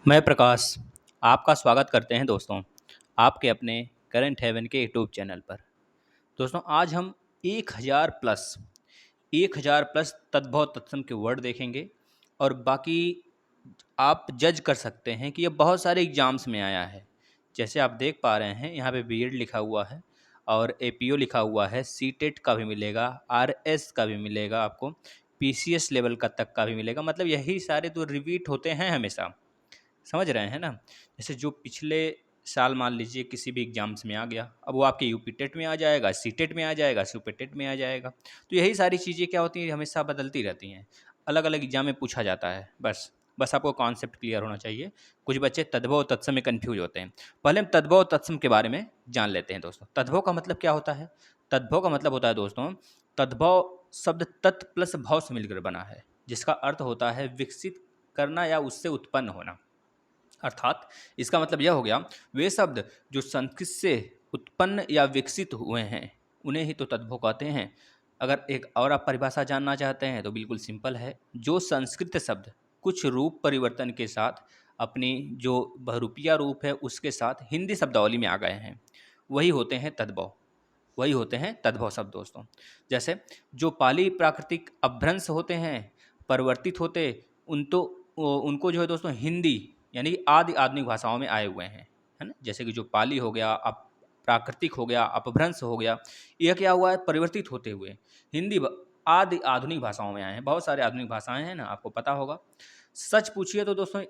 मैं प्रकाश आपका स्वागत करते हैं दोस्तों आपके अपने करंट हेवन के यूट्यूब चैनल पर। दोस्तों आज हम 1000 प्लस तद्भव तत्सम के वर्ड देखेंगे और बाकी आप जज कर सकते हैं कि ये बहुत सारे एग्जाम्स में आया है। जैसे आप देख पा रहे हैं यहाँ पे बीएड लिखा हुआ है और एपीओ लिखा हुआ है, सीटेट का भी मिलेगा, आरएस का भी मिलेगा, आपको पीसीएस लेवल का तक का भी मिलेगा। मतलब यही सारे तो रिपीट होते हैं हमेशा, समझ रहे हैं ना। जैसे जो पिछले साल मान लीजिए किसी भी एग्जाम्स में आ गया, अब वो आपके यूपी टेट में आ जाएगा, सी टेट में आ जाएगा, सुपर टेट में आ जाएगा। तो यही सारी चीज़ें क्या होती हैं, हमेशा बदलती रहती हैं, अलग अलग एग्जाम में पूछा जाता है। बस आपको कॉन्सेप्ट क्लियर होना चाहिए। कुछ बच्चे तद्भव और तत्सम में कन्फ्यूज होते हैं। पहले हम तद्भव और तत्सम के बारे में जान लेते हैं दोस्तों। तद्भव का मतलब क्या होता है? तद्भव का मतलब होता है दोस्तों, तद्भव शब्द तत् प्लस भव से मिलकर बना है, जिसका अर्थ होता है विकसित करना या उससे उत्पन्न होना। अर्थात इसका मतलब यह हो गया, वे शब्द जो संस्कृत से उत्पन्न या विकसित हुए हैं उन्हें ही तो तद्भव कहते हैं। अगर एक और आप परिभाषा जानना चाहते हैं तो बिल्कुल सिंपल है, जो संस्कृत शब्द कुछ रूप परिवर्तन के साथ अपनी जो बहुरूपिया रूप है उसके साथ हिंदी शब्दावली में आ गए हैं, वही होते हैं तद्भव, वही होते हैं तद्भव शब्द दोस्तों। जैसे जो पाली प्राकृतिक अपभ्रंश होते हैं, परिवर्तित होते, उनको जो है दोस्तों हिंदी यानी कि आदि आधुनिक भाषाओं में आए हुए हैं, है ना। जैसे कि जो पाली हो गया, अप प्राकृतिक हो गया, अपभ्रंश हो गया, यह क्या हुआ है, परिवर्तित होते हुए आदि आधुनिक भाषाओं में आए हैं। बहुत सारे आधुनिक भाषाएं हैं ना, आपको पता होगा। सच पूछिए तो दोस्तों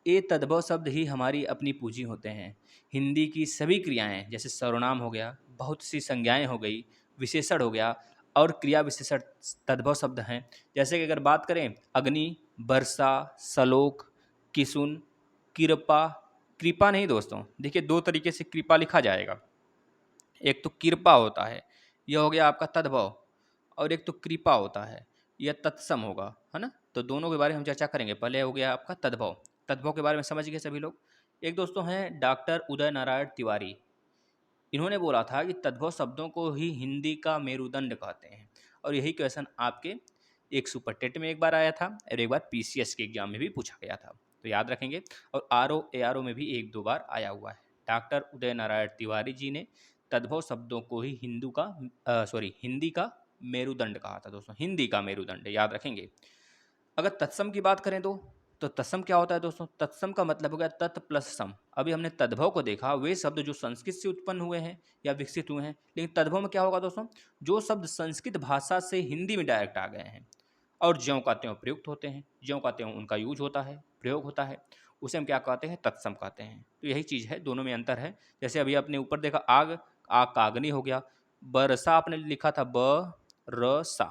ये तद्भव शब्द ही हमारी अपनी पूंजी होते हैं। हिंदी की सभी क्रियाएं, जैसे सर्वनाम हो गया, बहुत सी संज्ञाएं हो गई, विशेषण हो गया और क्रिया विशेषण तद्भव शब्द हैं। जैसे कि अगर बात करें अग्नि, वर्षा, सलोक, किसुन, कृपा, कृपा नहीं दोस्तों, देखिए दो तरीके से कृपा लिखा जाएगा। एक तो कृपा होता है, यह हो गया आपका तद्भव, और एक तो कृपा होता है, यह तत्सम होगा, है ना। तो दोनों के बारे में हम चर्चा करेंगे। पहले हो गया आपका तद्भव। तद्भव के बारे में समझ गए सभी लोग। एक दोस्तों हैं डॉक्टर उदय नारायण तिवारी, इन्होंने बोला था कि तद्भव शब्दों को ही हिंदी का मेरुदंड कहते हैं। और यही क्वेश्चन आपके एक सुपर टेट में एक बार आया था और एक बार पीसीएस के एग्जाम में भी पूछा गया था, तो याद रखेंगे। और आरओ एआरओ में भी एक दो बार आया हुआ है। डॉक्टर उदय नारायण तिवारी जी ने तद्भव शब्दों को ही हिंदी का मेरुदंड कहा था दोस्तों, हिंदी का मेरुदंड, याद रखेंगे। अगर तत्सम की बात करें तो तत्सम क्या होता है दोस्तों? तत्सम का मतलब हो गया तत् प्लस सम। अभी हमने तद्भव को देखा, वे शब्द जो संस्कृत से उत्पन्न हुए हैं या विकसित हुए हैं, लेकिन तद्भव में क्या होगा दोस्तों? जो शब्द संस्कृत भाषा से हिंदी में डायरेक्ट आ गए हैं और ज्यों का त्यों प्रयुक्त होते हैं, ज्यों का त्यों उनका यूज होता है, प्रयोग होता है, उसे हम क्या कहते हैं? तत्सम कहते हैं। तो यही चीज़ है, दोनों में अंतर है। जैसे अभी आपने ऊपर देखा आग, आग का अग्नि हो गया। बरसा आपने लिखा था ब र सा।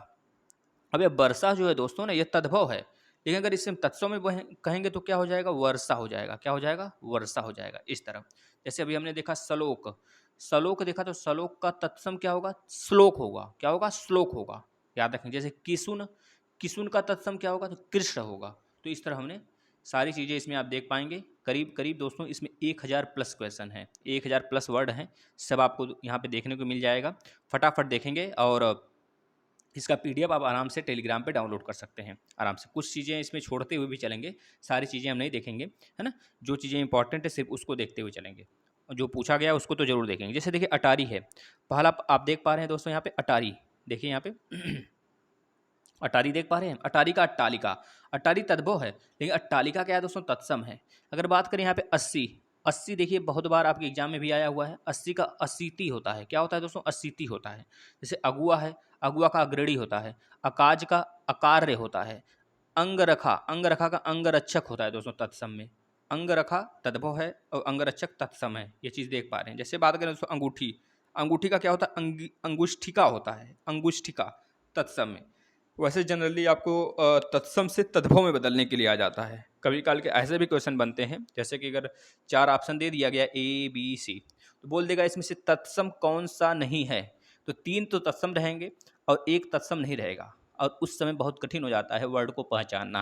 अब ये वर्षा जो है दोस्तों ना, ये तद्भव है, लेकिन अगर इसे हम तत्सव में कहेंगे तो क्या हो जाएगा? वर्षा हो जाएगा। क्या हो जाएगा? वर्षा हो जाएगा, इस तरह। जैसे अभी हमने देखा सलोक, सलोक देखा तो सलोक का तत्सम क्या होगा? श्लोक होगा। क्या होगा? श्लोक होगा, याद रखें। जैसे किसुन, किसुन का तत्सम क्या होगा? तो कृष्ण होगा। तो इस तरह हमने सारी चीज़ें इसमें आप देख पाएंगे। करीब करीब दोस्तों इसमें 1000 प्लस क्वेश्चन है, 1000 प्लस वर्ड हैं, सब आपको यहाँ पे देखने को मिल जाएगा। फटाफट देखेंगे और इसका पीडीएफ आप आराम से टेलीग्राम पे डाउनलोड कर सकते हैं आराम से। कुछ चीज़ें इसमें छोड़ते हुए भी चलेंगे, सारी चीज़ें हम नहीं देखेंगे, है ना। जो चीज़ें इंपॉर्टेंट है सिर्फ उसको देखते हुए चलेंगे, और जो पूछा गया उसको तो जरूर देखेंगे। जैसे देखिए अटारी है, पहला आप देख पा रहे हैं दोस्तों यहाँ पे अटारी, देखिए यहाँ पे अटारी देख पा रहे हैं। अटारी का अट्टालिका, अटारी तद्भव है, लेकिन अट्टालिका क्या है दोस्तों? तत्सम है। अगर बात करें यहाँ पे 80, 80 देखिए बहुत बार आपके एग्जाम में भी आया हुआ है। 80 का असीति होता है। क्या होता है दोस्तों? असीति होता है। जैसे अगुआ है, अगुआ का अग्रणी होता है। अकाज का अकार्य होता है। अंगरखा, अंगरखा का अंगरक्षक होता है दोस्तों तत्सम में। अंगरखा तद्भव है और अंगरक्षक तत्सम है, ये चीज़ देख पा रहे हैं। जैसे बात करें दोस्तों अंगूठी, अंगूठी का क्या होता है? अंगुष्ठिका होता है, अंगुष्ठिका तत्सम में। वैसे जनरली आपको तत्सम से तद्भव में बदलने के लिए आ जाता है। कभी काल के ऐसे भी क्वेश्चन बनते हैं, जैसे कि अगर 4 ऑप्शन दे दिया गया ए बी सी, तो बोल देगा इसमें से तत्सम कौन सा नहीं है। तो 3 तो तत्सम रहेंगे और 1 तत्सम नहीं रहेगा, और उस समय बहुत कठिन हो जाता है वर्ड को पहचानना।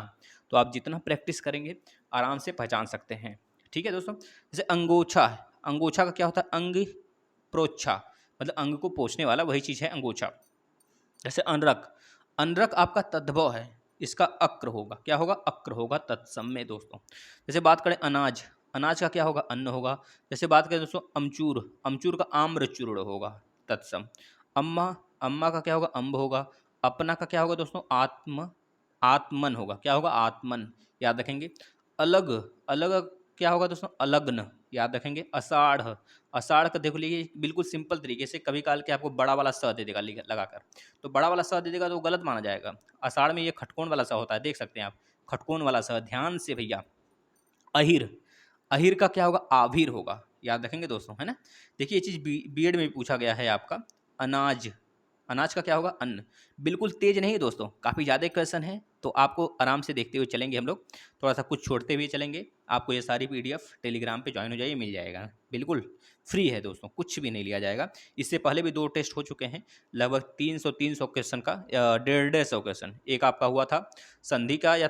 तो आप जितना प्रैक्टिस करेंगे आराम से पहचान सकते हैं। ठीक है दोस्तों। जैसे अंगोछा है, अंगोछा का क्या होता है? अंग प्रोच्छा, मतलब अंग को पोंछने वाला, वही चीज़ है अंगोछा। जैसे अनरक, अनरक आपका तद्भव है, इसका अक्र होगा, क्या होगा, अक्र होगा तत्सम में दोस्तों। जैसे बात करें अनाज, अनाज का क्या होगा, अन्न होगा। जैसे बात करें दोस्तों अमचूर, अमचूर का आम्रचूर्ण होगा तत्सम। अम्मा, अम्मा का क्या होगा, अम्ब होगा। अपना का क्या होगा दोस्तों, आत्म, आत्मन होगा, क्या होगा, आत्मन, याद रखेंगे। अलग, अलग क्या होगा दोस्तों, अलग्न, याद रखेंगे। अषाढ़, अषाढ़ का देखो लीजिए बिल्कुल सिंपल तरीके से, कभी काल के आपको बड़ा वाला स दे देगा लगाकर, तो बड़ा वाला स दे देगा तो गलत माना जाएगा। आषाढ़ में ये खटकोन वाला सा होता है, देख सकते हैं आप, खटकोन वाला सा, ध्यान से भैया। अहिर, अहिर का क्या होगा, आभिर होगा, याद रखेंगे दोस्तों, है ना। देखिए ये चीज़ बीएड में भी पूछा गया है आपका। अनाज, अनाज का क्या होगा, अन्न। बिल्कुल तेज नहीं दोस्तों, काफ़ी ज़्यादा क्वेश्चन है, तो आपको आराम से देखते हुए चलेंगे हम लोग, थोड़ा सा कुछ छोड़ते हुए चलेंगे। आपको ये सारी पीडीएफ टेलीग्राम पे ज्वाइन हो जाइए, मिल जाएगा, बिल्कुल फ्री है दोस्तों, कुछ भी नहीं लिया जाएगा। इससे पहले भी 2 टेस्ट हो चुके हैं, लगभग 300 क्वेश्चन का, 150 क्वेश्चन। एक आपका हुआ था संधि का या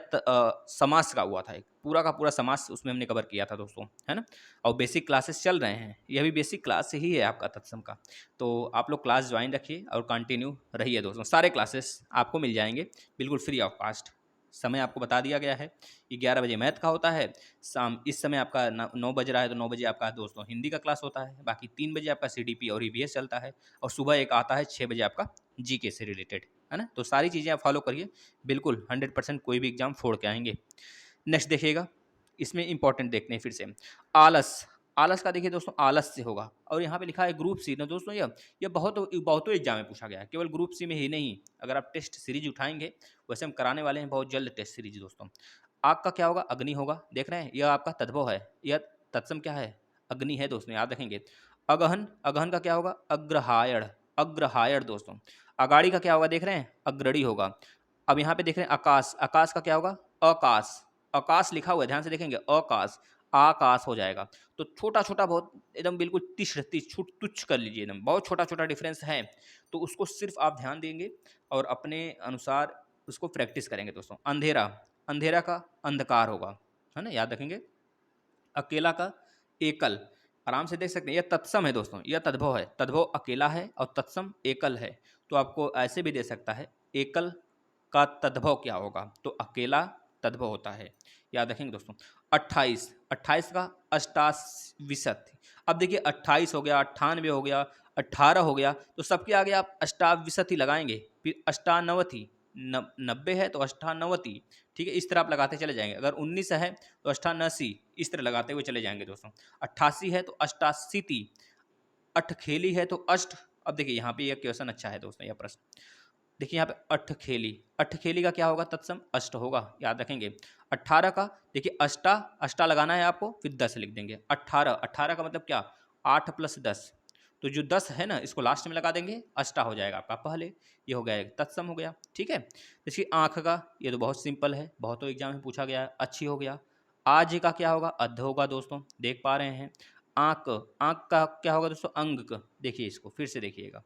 समास का हुआ था, एक पूरा का पूरा समास उसमें हमने कवर किया था दोस्तों, है ना। और बेसिक क्लासेस चल रहे हैं, यह भी बेसिक क्लास ही है आपका तत्सम का, तो आप लोग क्लास ज्वाइन रखिए और कंटिन्यू रहिए दोस्तों, सारे क्लासेस आपको मिल जाएंगे बिल्कुल फ्री ऑफ कॉस्ट। समय आपको बता दिया गया है, 11 बजे मैथ का होता है, शाम इस समय आपका 9 बज रहा है, तो 9 बजे आपका दोस्तों हिंदी का क्लास होता है, बाकी 3 बजे आपका सीडीपी और ईवीएस चलता है, और सुबह एक आता है 6 बजे आपका जीके से रिलेटेड, है ना। तो सारी चीज़ें आप फॉलो करिए, बिल्कुल 100% कोई भी एग्जाम फोड़ के आएंगे। नेक्स्ट देखिएगा, इसमें इंपॉर्टेंट देखते हैं फिर से, आलस, आलस का देखिए दोस्तों, आलस से होगा, और यहाँ पे लिखा है ग्रुप सी ना दोस्तों, ये बहुतों एग्जाम में पूछा गया है, केवल ग्रुप सी में ही नहीं, अगर आप टेस्ट सीरीज उठाएंगे, वैसे हम कराने वाले हैं बहुत जल्द टेस्ट सीरीज दोस्तों। आग का क्या होगा, अग्नि होगा, देख रहे हैं, यह आपका तद्भव है, यह तत्सम क्या है, अग्नि है दोस्तों, याद रखेंगे। अगहन, अगहन का क्या होगा, अग्रहायण, अग्रहायण दोस्तों। अगाड़ी का क्या होगा, देख रहे हैं, अग्रणी होगा। अब यहाँ पे देख रहे हैं आकाश, आकाश का क्या होगा, अकाश, आकाश लिखा हुआ है, ध्यान से देखेंगे, आकाश, आकाश हो जाएगा। तो छोटा छोटा बहुत एकदम बिल्कुल तिश्र तिछ छूट तुच्छ कर लीजिए, एकदम बहुत छोटा छोटा डिफरेंस है, तो उसको सिर्फ आप ध्यान देंगे और अपने अनुसार उसको प्रैक्टिस करेंगे दोस्तों। अंधेरा, अंधेरा का अंधकार होगा, है ना, याद रखेंगे। अकेला का एकल, आराम से देख सकते हैं, यह तत्सम है दोस्तों, यह तद्भव है, तद्भव अकेला है और तत्सम एकल है, तो आपको ऐसे भी दे सकता है, एकल का तद्भव क्या होगा, तो अकेला तद्भव होता है, याद रखेंगे दोस्तों। 28, 28 का अष्टाविशत, अब देखिए 28 हो गया, 98 हो गया, 18 हो गया, तो सबके आगे आप अष्टाविशत ही लगाएंगे, फिर अष्टानवति, 90 है तो अष्टानवति, ठीक है, इस तरह आप लगाते चले जाएंगे। अगर 19 है तो अष्टानसी, इस तरह लगाते हुए चले जाएंगे दोस्तों। 88 है तो अष्टाशीति, अठखेली है तो अष्ट, अब देखिए यहाँ पे यह क्वेश्चन अच्छा है दोस्तों, यह प्रश्न देखिए, यहाँ पे अठखेली, अठखेली का क्या होगा, तत्सम अष्ट होगा, याद रखेंगे। 18 का देखिए, अष्टा, अष्टा लगाना है आपको, फिर 10 लिख देंगे। 18, 18 का मतलब क्या, 8 + 10, तो जो 10 है ना, इसको लास्ट में लगा देंगे, अष्टा हो जाएगा आपका पहले, ये हो गया तत्सम हो गया, ठीक है। देखिए आँख का, ये तो बहुत सिंपल है, बहुतों एग्जाम में पूछा गया है, अच्छी हो गया। आज का क्या होगा, अध होगा दोस्तों, देख पा रहे हैं। आँख, आँख का क्या होगा दोस्तों, अंग, देखिए इसको फिर से देखिएगा,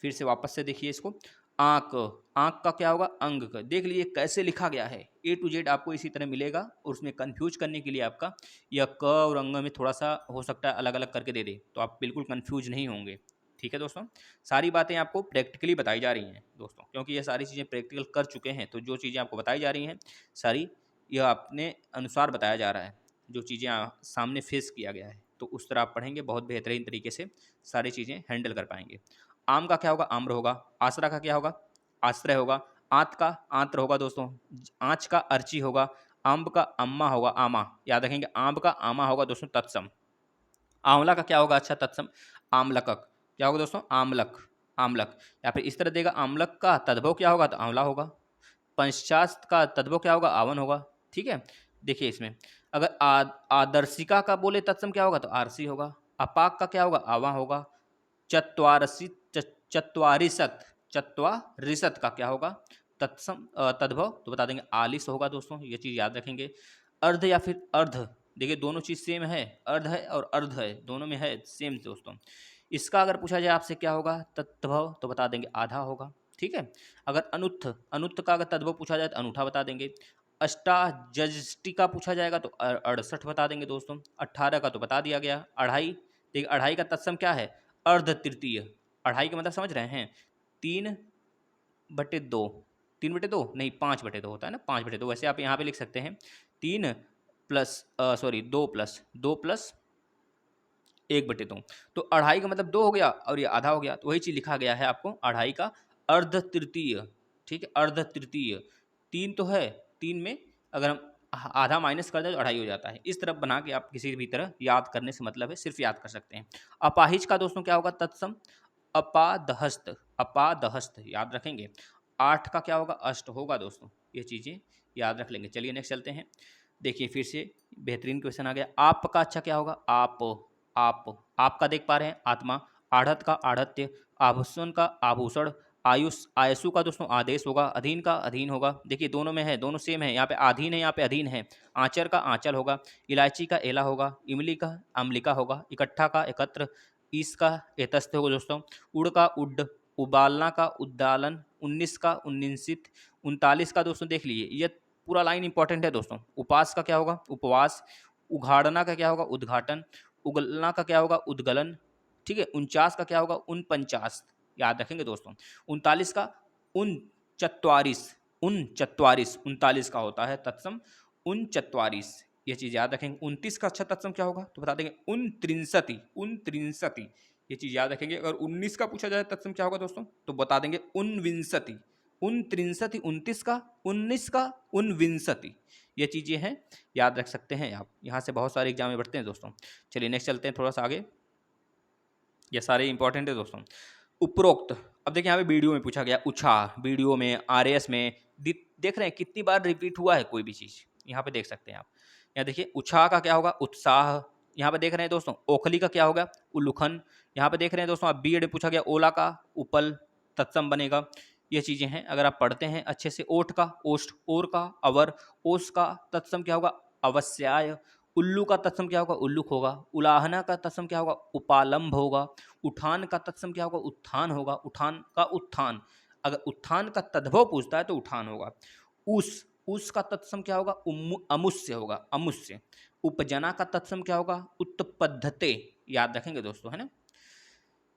फिर से वापस से देखिए इसको, आंक, आंक का क्या होगा, अंग का, देख लीजिए कैसे लिखा गया है, A to Z आपको इसी तरह मिलेगा, और उसमें कंफ्यूज करने के लिए आपका यह क और अंग में थोड़ा सा हो सकता है अलग अलग करके दे दे, तो आप बिल्कुल कंफ्यूज नहीं होंगे, ठीक है दोस्तों। सारी बातें आपको प्रैक्टिकली बताई जा रही हैं दोस्तों, क्योंकि ये सारी चीज़ें प्रैक्टिकल कर चुके हैं, तो जो चीज़ें आपको बताई जा रही हैं सारी, यह अपने अनुसार बताया जा रहा है, जो चीज़ें सामने फेस किया गया है, तो उस तरह आप पढ़ेंगे, बहुत बेहतरीन तरीके से सारी चीज़ें हैंडल कर पाएंगे। आम का क्या होगा, आम्र होगा। आसरा का क्या होगा, आश्रय होगा। आंत का आंत्र होगा दोस्तों। आँच का अर्ची होगा। आम्ब का अम्मा होगा, आमा, याद रखेंगे, आम्ब का आमा होगा दोस्तों, तत्सम। आंवला का क्या होगा, अच्छा तत्सम, आमलकक, क्या होगा दोस्तों, आमलक, आमलक, या फिर इस तरह देगा, आमलक का तद्भव क्या होगा, तो आंवला होगा। पंचास्त का तद्भव क्या होगा, आवन होगा, ठीक है। देखिए इसमें अगर आदर्शिका का बोले तत्सम क्या होगा, तो आरसी होगा। अपाक का क्या होगा, आवा होगा। चत्वारसी, चत्वारिशत, चत्वारिशत का क्या होगा, तत्सम तद्भव, तो बता देंगे आलिस होगा दोस्तों, ये चीज़ याद रखेंगे। अर्ध या फिर अर्ध, देखिए दोनों चीज़ सेम है, अर्ध है और अर्ध है, दोनों में है सेम दोस्तों। इसका अगर पूछा जाए आपसे क्या होगा तद्भव, तो बता देंगे आधा होगा, ठीक है। अगर अनुत्थ, अनुत्थ का अगर तद्भव पूछा जाए तो अनूठा बता देंगे। अष्टाजष्टि का पूछा जाएगा तो 68 बता देंगे दोस्तों। 18 का तो बता दिया गया। अढ़ाई, देखिए अढ़ाई का तत्सम क्या है, अर्ध तृतीय। अढ़ाई का मतलब समझ रहे हैं, 3/2, 3/2 नहीं, 5/2 होता है ना, 5/2। वैसे आप यहाँ पे लिख सकते हैं 3 प्लस सॉरी 2 प्लस 1/2। तो अढ़ाई का मतलब 2 हो गया और ये आधा हो गया, तो वही चीज़ लिखा गया है आपको, अढ़ाई का अर्ध तृतीय। ठीक है, अर्ध तृतीय 3 तो है, 3 में अगर हम आधा माइनस कर दें तो अढ़ाई हो जाता है। इस तरफ बना के आप किसी भी तरह याद करने से मतलब है, सिर्फ याद कर सकते हैं। अपाहिज का दोस्तों क्या होगा? तत्सम अपादहस्त, अपादहस्त याद रखेंगे। 8 का क्या होगा? अष्ट होगा दोस्तों, ये चीज़ें याद रख लेंगे। चलिए नेक्स्ट चलते हैं। देखिए फिर से बेहतरीन क्वेश्चन आ गया। आप का अच्छा क्या होगा? आपका देख पा रहे हैं आत्मा, आढ़त का आढ़त्य, आभूषण का आभूषण, आयुष आयसु का दोस्तों आदेश होगा, अधीन का अधीन होगा। देखिए दोनों में है, दोनों सेम है, यहाँ पे आधीन है, यहाँ पे अधीन है। आंचर का आंचल होगा, इलायची का एला होगा, इमली का अम्लिका होगा, इकट्ठा का एकत्र, ईस का एतस्थ होगा दोस्तों, उड़ का उड्ड, उबालना का उद्दालन, 19 का उन्निसित, 39 का दोस्तों देख लीजिए, ये पूरा लाइन इंपॉर्टेंट है दोस्तों। उपास का क्या होगा? उपवास, उघाड़ना का क्या होगा? उद्घाटन, उगलना का क्या होगा? उद्गलन। ठीक है, 49 का क्या होगा? 49 याद रखेंगे दोस्तों। 39 का उन चत्वारिस, 39 का होता है तत्सम 39, ये चीज़ याद रखेंगे। 29 का अच्छा तत्सम क्या होगा तो बता देंगे 39, ये चीज़ याद रखेंगे। अगर 19 का पूछा जाए तत्सम क्या होगा दोस्तों तो बता देंगे 29, 39, 29 का, 19 का, 29, ये चीज़ें हैं, याद रख सकते हैं आप। यहाँ से बहुत सारे एग्जाम में बढ़ते हैं दोस्तों। चलिए नेक्स्ट चलते हैं थोड़ा सा आगे, ये सारे इंपॉर्टेंट है दोस्तों। उपरोक्त, अब देखिए यहाँ पे वीडियो में पूछा गया, उछा वीडियो में, आरएएस में देख रहे हैं कितनी बार रिपीट हुआ है कोई भी चीज़, यहाँ पे देख सकते हैं आप। यहाँ देखिए उछा का क्या होगा? उत्साह। यहाँ पे देख रहे हैं दोस्तों ओखली का क्या होगा? उल्लुखन। यहाँ पे देख रहे हैं दोस्तों आप बीएड में पूछा गया, ओला का उपल तत्सम बनेगा। ये चीज़ें हैं, अगर आप पढ़ते हैं अच्छे से। ओठ का ओष्ठ, ओर का अवर, ओस का तत्सम क्या होगा? अवश्याय। उल्लू का तत्सम क्या होगा? उल्लुक होगा। उलाहना का तत्सम क्या होगा? उपालंब होगा। उठान का तत्सम क्या होगा? उत्थान होगा। उठान का उत्थान, अगर उत्थान का तद्भव पूछता है तो उठान होगा। उस का तत्सम क्या होगा? अमुष्य होगा, अमुष्य। उपजना का तत्सम क्या होगा? उत्पद्धते, याद रखेंगे दोस्तों, है ना।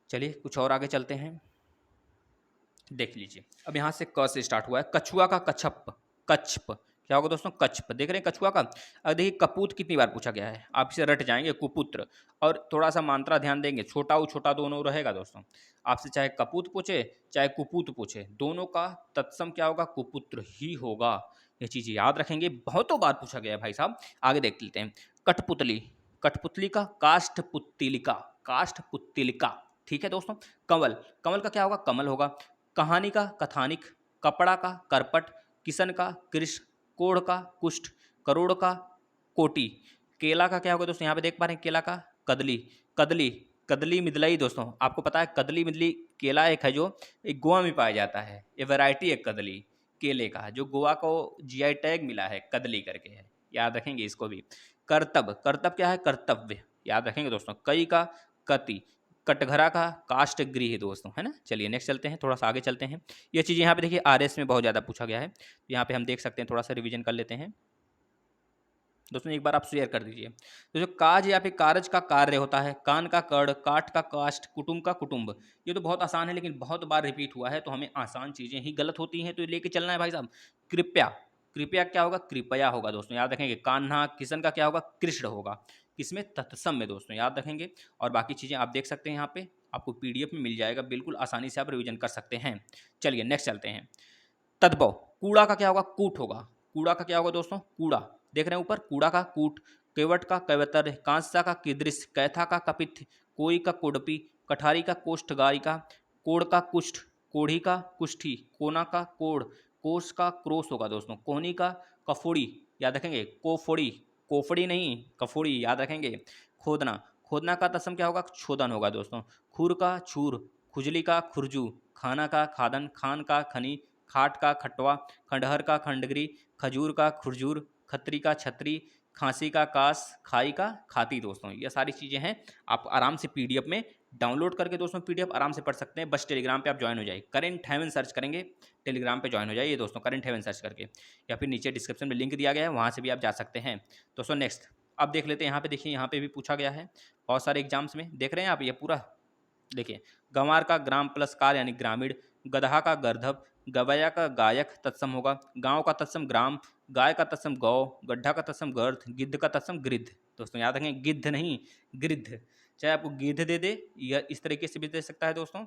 चलिए कुछ और आगे चलते हैं, देख लीजिए। अब यहाँ से क से स्टार्ट हुआ है। कछुआ का कछप, कछप क्या होगा दोस्तों? कछप। देख रहे हैं कछुआ का। अब देखिए कपूत कितनी बार पूछा गया है, आप इसे रट जाएंगे, कुपुत्र। और थोड़ा सा मात्रा ध्यान देंगे, छोटा उ छोटा दोनों रहेगा दोस्तों। आपसे चाहे कपूत पूछे चाहे कुपुत पूछे, दोनों का तत्सम क्या होगा? कुपुत्र ही होगा। ये चीज़ याद रखेंगे, बहुतों बार पूछा गया है भाई साहब। आगे देख लेते हैं। कठपुतली, कठपुतली का काष्ठपुत्तिलिका, काष्ठपुत्तिलिका। ठीक है दोस्तों। कंवल, कंवल का क्या होगा? कमल होगा। कहानी का कथानिक, कपड़ा का करपट, किशन का कृष्ण, कोढ़ का कुष्ठ, करोड़ का कोटि। केला का क्या होगा दोस्तों? यहाँ पे देख पा रहे हैं केला का कदली, कदली, कदली मिदलई दोस्तों। आपको पता है कदली मिदली केला एक है जो एक गोवा में पाया जाता है, ये वैरायटी है कदली केले का, जो गोवा को जीआई टैग मिला है, कदली करके है, याद रखेंगे इसको भी। करतब, करतब क्या है? कर्तव्य, याद रखेंगे दोस्तों। कई का कति, कटघरा का काष्ठ गृह दोस्तों, है ना। चलिए नेक्स्ट चलते हैं, थोड़ा सा आगे चलते हैं। ये चीज़ यहाँ पे देखिए आरएस में बहुत ज़्यादा पूछा गया है, यहाँ पे हम देख सकते हैं, थोड़ा सा रिवीजन कर लेते हैं दोस्तों। एक बार आप शेयर कर दीजिए। तो जो काज या फिर कारज का कार्य होता है, कान का कड़, काठ का काष्ठ, कुटुंब का कुटुंब, ये तो बहुत आसान है लेकिन बहुत बार रिपीट हुआ है, तो हमें आसान चीज़ें ही गलत होती हैं, तो ये लेके चलना है भाई साहब। कृपया, कृपया क्या होगा? कृपया होगा दोस्तों, याद रखेंगे। कान्हा, किशन का क्या होगा? कृष्ण होगा, किसमें? तत्सम में दोस्तों, याद रखेंगे। और बाकी चीज़ें आप देख सकते हैं, यहाँ पे आपको पीडीएफ में मिल जाएगा, बिल्कुल आसानी से आप रिवीजन कर सकते हैं। चलिए नेक्स्ट चलते हैं। तद्भव, कूड़ा का क्या होगा? कूट होगा। कूड़ा का क्या होगा दोस्तों? कूड़ा। देख रहे हैं ऊपर, कूड़ा का कूट, केवट का कैवतर, कांसा का कीदृश, कैथा का कपिथ, कोई का कोडपी, कठारी का कोष्ठ गायिका, कोड़ का कुष्ठ, कोढ़ी का कुष्ठी, कोना का कोड़, कोस का क्रोस होगा दोस्तों, कोहनी का कफोड़ी, याद रखेंगे। कोफोड़ी, कोफड़ी नहीं कफोड़ी, याद रखेंगे। खोदना, खोदना का तत्सम क्या होगा? क्षोदन होगा दोस्तों। खुर का छूर, खुजली का खुरजू, खाना का खादन, खान का खनी, खाट का खटवा, खंडहर का खंडगिरी, खजूर का खुरजूर, खत्री का छतरी, खांसी का कास, खाई का खाती दोस्तों। ये सारी चीज़ें हैं, आप आराम से पीडीएफ में डाउनलोड करके दोस्तों पीडीएफ आराम से पढ़ सकते हैं। बस टेलीग्राम पे आप ज्वाइन हो जाइए, करेंट हेवन सर्च करेंगे, टेलीग्राम पे ज्वाइन हो जाइए दोस्तों, करेंट हेवन सर्च करके, या फिर नीचे डिस्क्रिप्शन में लिंक दिया गया है, वहाँ से भी आप जा सकते हैं दोस्तों। नेक्स्ट अब देख लेते हैं, यहाँ पे देखिए, यहाँ पे भी पूछा गया है बहुत सारे एग्जाम्स में, देख रहे हैं आप, ये पूरा देखिए। गंवार का ग्राम प्लस कार यानी ग्रामीण, गदहा का गर्धव, गवैया का गायक तत्सम होगा, गांव का तत्सम ग्राम, गाय का तत्सम गौ, गड्ढा का तत्सम गर्थ, गिद्ध का तत्सम गिद्ध। दोस्तों याद रखें गिद्ध नहीं गिद्ध, चाहे आपको गिद्ध दे दे या इस तरीके से भी दे सकता है दोस्तों,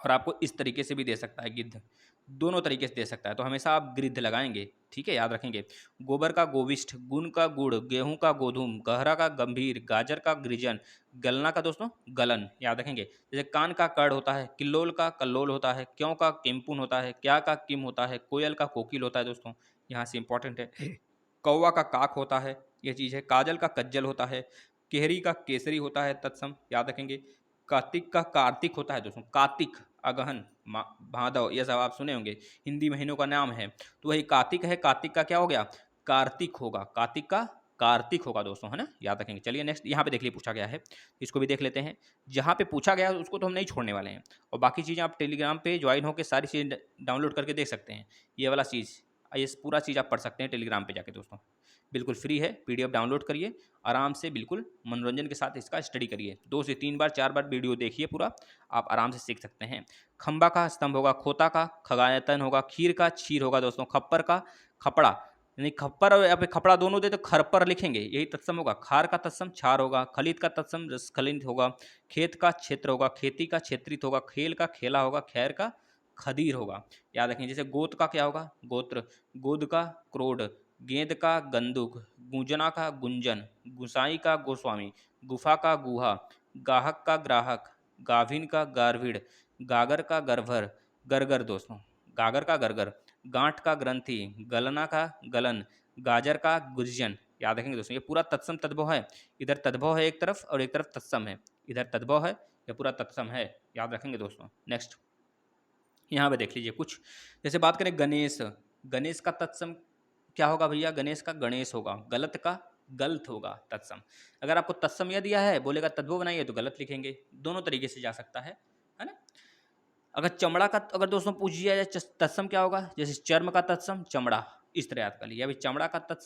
और आपको इस तरीके से भी दे सकता है गिद्ध, दोनों तरीके से दे सकता है, तो हमेशा आप गिद्ध लगाएंगे। ठीक है, याद रखेंगे। गोबर का गोविष्ठ, गुण का गुड़, गेहूं का गोधूम, गहरा का गंभीर, गाजर का गृजन, गलना का दोस्तों गलन, याद रखेंगे। जैसे कान का कर्ण होता है, किल्लोल का कल्लोल होता है, क्यों का किमपुन होता है, क्या का किम होता है, कोयल का कोकिल होता है दोस्तों, यहाँ से इंपॉर्टेंट है। कौवा का काक होता है, ये चीज़ है। काजल का कज्जल होता है, केहरी का केसरी होता है तत्सम, याद रखेंगे। कार्तिक का कार्तिक होता है दोस्तों, कार्तिक, अगहन, भादव, ये सब आप सुने होंगे, हिंदी महीनों का नाम है, तो वही कार्तिक है, कार्तिक का क्या हो गया कार्तिक होगा, कार्तिक का कार्तिक होगा दोस्तों, है ना, याद रखेंगे। चलिए नेक्स्ट, यहाँ पे देख लिए पूछा गया है, इसको भी देख लेते हैं। जहाँ पे पूछा गया है उसको तो हम नहीं छोड़ने वाले हैं, और बाकी चीज़ें आप टेलीग्राम पे ज्वाइन होकर सारी चीज़ें डाउनलोड करके देख सकते हैं। ये वाला चीज़, ये पूरा चीज़ आप पढ़ सकते हैं टेलीग्राम पे जाके दोस्तों, बिल्कुल फ्री है, पीडीएफ डाउनलोड करिए, आराम से बिल्कुल मनोरंजन के साथ इसका स्टडी करिए, 2 से 3 बार 4 बार वीडियो देखिए पूरा, आप आराम से सीख सकते हैं। खंबा का स्तंभ होगा, खोता का खगायतन होगा, खीर का क्षीर होगा दोस्तों, खप्पर का खपड़ा, यानी खप्पर और यहाँ पे खपड़ा दोनों दे तो खरपर लिखेंगे, यही तत्सम होगा। खार का तत्सम छार होगा, खलित का तत्सम रसखलित होगा, खेत का क्षेत्र होगा, खेती का क्षेत्रित होगा, खेल का खेला होगा, खैर का खदीर होगा, याद रखें। जैसे गोत का क्या होगा गोत्र, गोद का क्रोड, गेंद का गंदुक, गूंजना का गुंजन, गुसाई का गोस्वामी, गुफा का गुहा, गाहक का ग्राहक, गाभिन का गार्भिड़, गागर का गर्भर, गरगर दोस्तों, गागर का गरगर, गांठ का ग्रंथि, गलना का गलन, गाजर का गुर्जन, याद रखेंगे दोस्तों। ये पूरा तत्सम तद्भव है, इधर तद्भव है एक तरफ और एक तरफ तत्सम है, इधर तद्भव है या पूरा तत्सम है, याद रखेंगे दोस्तों। नेक्स्ट यहाँ पे देख लीजिए कुछ, जैसे बात करें गणेश, गणेश का तत्सम क्या होगा भैया, गणेश का गणेश होगा, गलत का गलत होगा तत्सम। अगर आपको तत्सम यह दिया है, बोलेगा तद्भव बनाइए, तो गलत लिखेंगे, दोनों तरीके से जा सकता है ना। अगर चमड़ा का अगर दोस्तों पूछ दिया जाए तत्सम क्या होगा, जैसे चर्म का तत्सम चमड़ा, इस तरह याद कर लिया। अभी चमड़ा का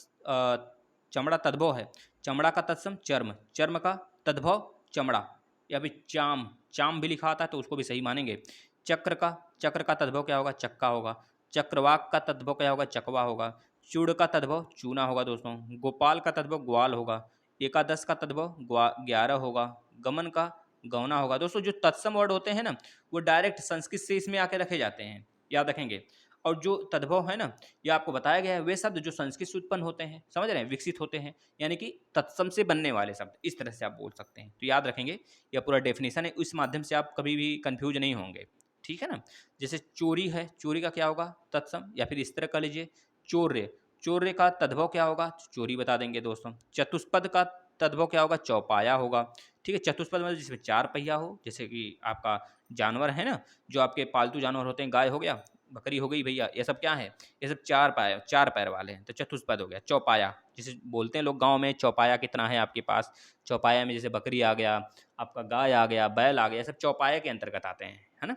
चमड़ा तद्भव है, चमड़ा का तत्सम चर्म, चर्म का तद्भव चमड़ा, या फिर चाम, चाम भी लिखा आता है तो उसको भी सही मानेंगे। चक्र का तद्भव क्या होगा, चक्का होगा। चक्रवाक का तद्भव क्या होगा, चकवा होगा। चूड़ का तद्भव चूना होगा दोस्तों। गोपाल का तद्भव ग्वाल होगा। एकादश का तद्भव 11 होगा। गमन का गौना होगा। दोस्तों जो तत्सम वर्ड होते हैं ना, वो डायरेक्ट संस्कृत से इसमें आके रखे जाते हैं, याद रखेंगे। और जो तद्भव है ना, ये आपको बताया गया है, वे शब्द जो संस्कृत से उत्पन्न होते हैं, समझ रहे हैं, विकसित होते हैं, यानी कि तत्सम से बनने वाले शब्द, इस तरह से आप बोल सकते हैं। तो याद रखेंगे, यह पूरा डेफिनेशन है, इस माध्यम से आप कभी भी कंफ्यूज नहीं होंगे, ठीक है ना। जैसे चोरी है, चोरी का क्या होगा तत्सम, या फिर इस तरह कर लीजिए चौर्य, चौर्य का तद्भव क्या होगा, चोरी बता देंगे दोस्तों। चतुष्पद का तद्भव क्या होगा, चौपाया होगा, ठीक है। चतुष्पद मतलब जिसमें 4 पहिया हो, जैसे कि आपका जानवर है ना, जो आपके पालतू जानवर होते हैं, गाय हो गया, बकरी हो गई भैया, ये सब क्या है, ये सब 4 पैर वाले हैं, तो चतुष्पद हो गया। चौपाया जिसे बोलते हैं लोग गांव में, चौपाया कितना है आपके पास, चौपाया में जैसे बकरी आ गया, आपका गाय आ गया, बैल आ गया, सब चौपाया के अंतर्गत आते हैं, है ना।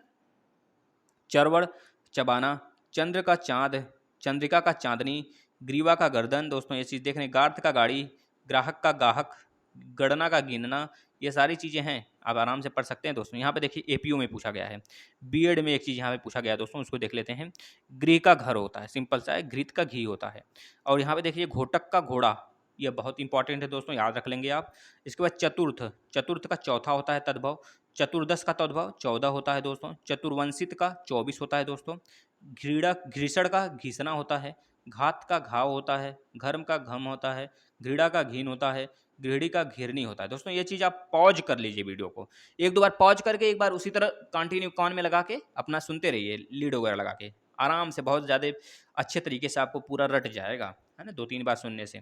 चरवड़ चबाना, चंद्र का चांद, चंद्रिका का चांदनी, ग्रीवा का गर्दन, दोस्तों ये चीज़ देख रहे हैं। गार्थ का गाड़ी, ग्राहक का गाहक, गणना का गिनना, ये सारी चीज़ें हैं, आप आराम से पढ़ सकते हैं दोस्तों। यहाँ पे देखिए एपीओ में पूछा गया है, बीएड में एक चीज़ यहाँ पे पूछा गया है दोस्तों, उसको देख लेते हैं। गृह का घर होता है, सिंपल सा है, घृत का घी होता है। और यहाँ पे देखिए घोटक का घोड़ा, यह बहुत इंपॉर्टेंट है दोस्तों, याद रख लेंगे आप। इसके बाद चतुर्थ, चतुर्थ का चौथा होता है तद्भव। चतुर्दश का तद्भव 14 होता है दोस्तों। चतुर्वंशित का 24 होता है दोस्तों। घृषण का घिसना होता है। घात का घाव होता है। घर्म का घम होता है। घृणा का घीन होता है। गृहिणी का घिरनी होता है। दोस्तों ये चीज़ आप पॉज कर लीजिए वीडियो को, 1-2 बार पॉज करके एक बार उसी तरह कंटिन्यू कान में लगा के अपना सुनते रहिए, लीड वगैरह लगा के आराम से, बहुत ज़्यादा अच्छे तरीके से आपको पूरा रट जाएगा, है ना। 2-3 बार सुनने से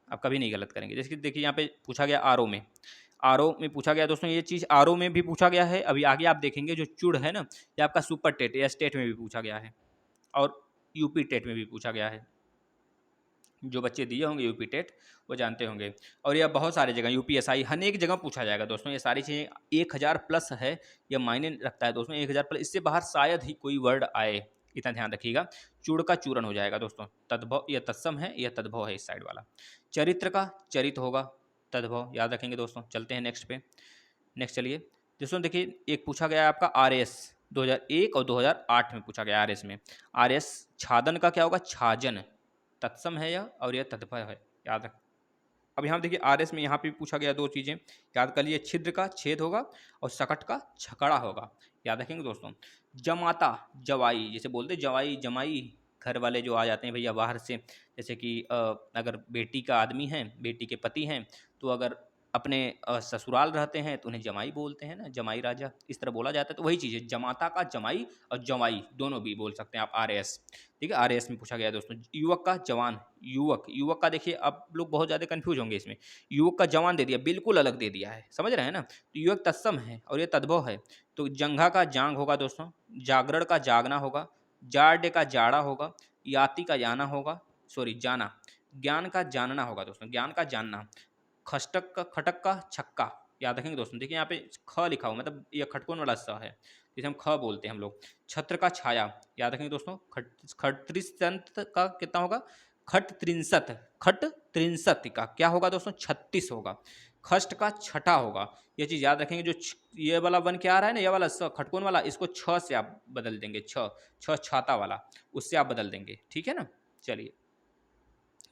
आप कभी नहीं गलत करेंगे। जैसे कि देखिए यहाँ पे पूछा गया आरओ में, आरओ में पूछा गया दोस्तों, ये चीज़ आरओ में भी पूछा गया है। अभी आगे आप देखेंगे जो चुड़ है ना, ये आपका सुपर टेट या स्टेट में भी पूछा गया है, और यूपी टेट में भी पूछा गया है। जो बच्चे दिए होंगे यूपी टेट वो जानते होंगे। और यह बहुत सारी जगह यूपीएसआई अनेक जगह पूछा जाएगा दोस्तों। ये सारी चीज़ें 1000 प्लस है, यह मायने रखता है दोस्तों, 1000 प्लस, इससे बाहर शायद ही कोई वर्ड आए, इतना ध्यान रखिएगा। चूड़ का चूरन हो जाएगा दोस्तों, तद्भव, यह तत्सम है, यह तद्भव है इस साइड वाला। चरित्र का चरित होगा, तद्भव, याद रखेंगे दोस्तों। चलते हैं नेक्स्ट पे, नेक्स्ट चलिए दोस्तों। देखिए एक पूछा गया है आपका आरएस, 2001 और 2008 में पूछा गया आरएस में। आरएस छादन का क्या होगा? छाजन। तत्सम है यह और यह तद्भव है, याद रख। अब यहाँ देखिए आरएस में यहाँ पे पूछा गया 2 चीज़ें, याद कर लिए। छिद्र का छेद होगा और सकट का छकड़ा होगा, याद रखेंगे दोस्तों। जमाता, जवाई, जैसे बोलते जवाई जमाई, घर वाले जो आ जाते हैं भैया बाहर से, जैसे कि अगर बेटी का आदमी है, बेटी के पति हैं, तो अगर अपने ससुराल रहते हैं तो उन्हें जमाई बोलते हैं ना, जमाई राजा, इस तरह बोला जाता है। तो वही चीज़ है, जमाता का जमाई और जवाई दोनों भी बोल सकते हैं आप आरएस। ठीक है, आरएस में पूछा गया दोस्तों। युवक का जवान, युवक, युवक का देखिए आप लोग बहुत ज़्यादा कंफ्यूज होंगे इसमें। युवक का जवान दे दिया, बिल्कुल अलग दे दिया है, समझ रहे हैं ना। तो युवक तत्सम है और ये तद्भव है। तो जंघा का जांग होगा दोस्तों, जागरण का जागना होगा, जाड्य का जाड़ा होगा, याति का याना होगा, सॉरी जाना, ज्ञान का जानना होगा दोस्तों, ज्ञान का जानना। खटक का, खटक का छक्का, याद रखेंगे दोस्तों। देखिए यहाँ पे ख लिखा हुआ, मतलब ये खटकोन वाला स है, जिसे हम ख बोलते हैं हम लोग। छत्र का छाया, याद रखेंगे दोस्तों। खट का कितना होगा? खट त्रिंसत का क्या होगा दोस्तों? 36 होगा। खष्ट का छठा होगा, ये चीज़ याद रखेंगे। जो ये वाला वन क्या आ रहा है ना, ये वाला स खटकोन वाला, इसको छ से आप बदल देंगे, छ छाता वाला, उससे आप बदल देंगे, ठीक है ना। चलिए,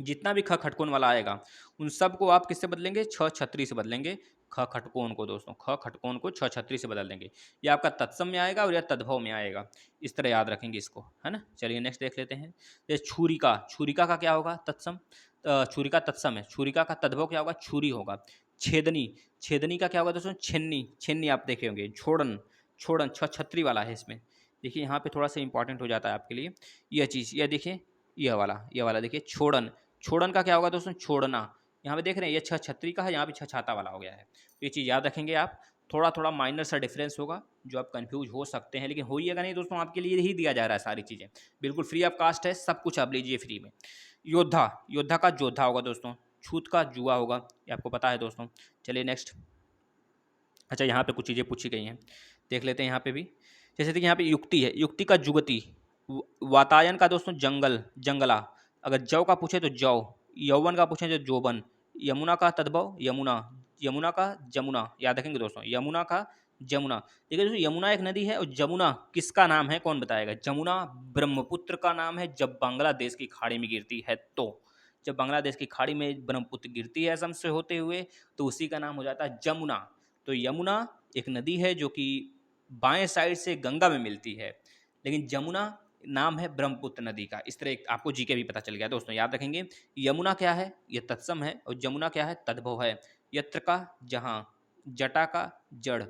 जितना भी ख खटकोन वाला आएगा उन सब को आप किससे बदलेंगे? छ छत्री से बदलेंगे। ख खटकोन को दोस्तों, ख खटकोन को छ छत्री से बदल देंगे। ये आपका तत्सम में आएगा और यह तद्भव में आएगा, इस तरह याद रखेंगे इसको, है ना। चलिए नेक्स्ट देख लेते हैं। ये छुरिका, छुरिका का क्या होगा? तत्सम। छुरिका तत्सम है, छुरिका का तद्भव क्या होगा? छुरी होगा। छेदनी, छेदनी का क्या होगा दोस्तों? छेन्नी, छेन्नी आप देखे होंगे। छोड़न, छोड़न छ छत्री वाला है इसमें। देखिए यहाँ पे थोड़ा सा इंपॉर्टेंट हो जाता है आपके लिए यह चीज़, यह देखिए, यह वाला देखिए, छोड़न, छोड़न का क्या होगा दोस्तों? छोड़ना। यहाँ पे देख रहे हैं ये छ छत्री का है, यहाँ पे छ छाता वाला हो गया है। तो ये चीज़ याद रखेंगे आप। थोड़ा थोड़ा माइनर सा डिफरेंस होगा जो आप कंफ्यूज हो सकते हैं, लेकिन होइएगा नहीं दोस्तों, आपके लिए ही दिया जा रहा है सारी चीज़ें, बिल्कुल फ्री ऑफ कास्ट है, सब कुछ आप लीजिए फ्री में। योद्धा, योद्धा का जोधा होगा दोस्तों। छूत का जुआ होगा, ये आपको पता है दोस्तों। चलिए नेक्स्ट। अच्छा, यहाँ पे कुछ चीज़ें पूछी गई हैं, देख लेते हैं यहाँ पे भी। जैसे देखिए यहाँ पे युक्ति है, युक्ति का जुगति। वातायन का दोस्तों जंगल, जंगला। अगर जौ का पूछे तो जौ, यौवन का पूछे तो जोबन। यमुना का तद्भव यमुना, यमुना का जमुना, याद रखेंगे दोस्तों, यमुना का जमुना। देखिए दोस्तों, यमुना एक नदी है और जमुना किसका नाम है, कौन बताएगा? जमुना ब्रह्मपुत्र का नाम है, जब बांग्लादेश की खाड़ी में गिरती है तो। जब बांग्लादेश की खाड़ी में ब्रह्मपुत्र गिरती है असम से होते हुए, तो उसी का नाम हो जाता है जमुना। तो यमुना एक नदी है जो कि बाएं साइड से गंगा में मिलती है, लेकिन जमुना नाम है ब्रह्मपुत्र नदी का। इस तरह एक आपको जीके भी पता चल गया दोस्तों, याद रखेंगे। यमुना क्या है? ये तत्सम है, और जमुना क्या है? तद्भव है। यत्र का जहाँ, जटा का जड़,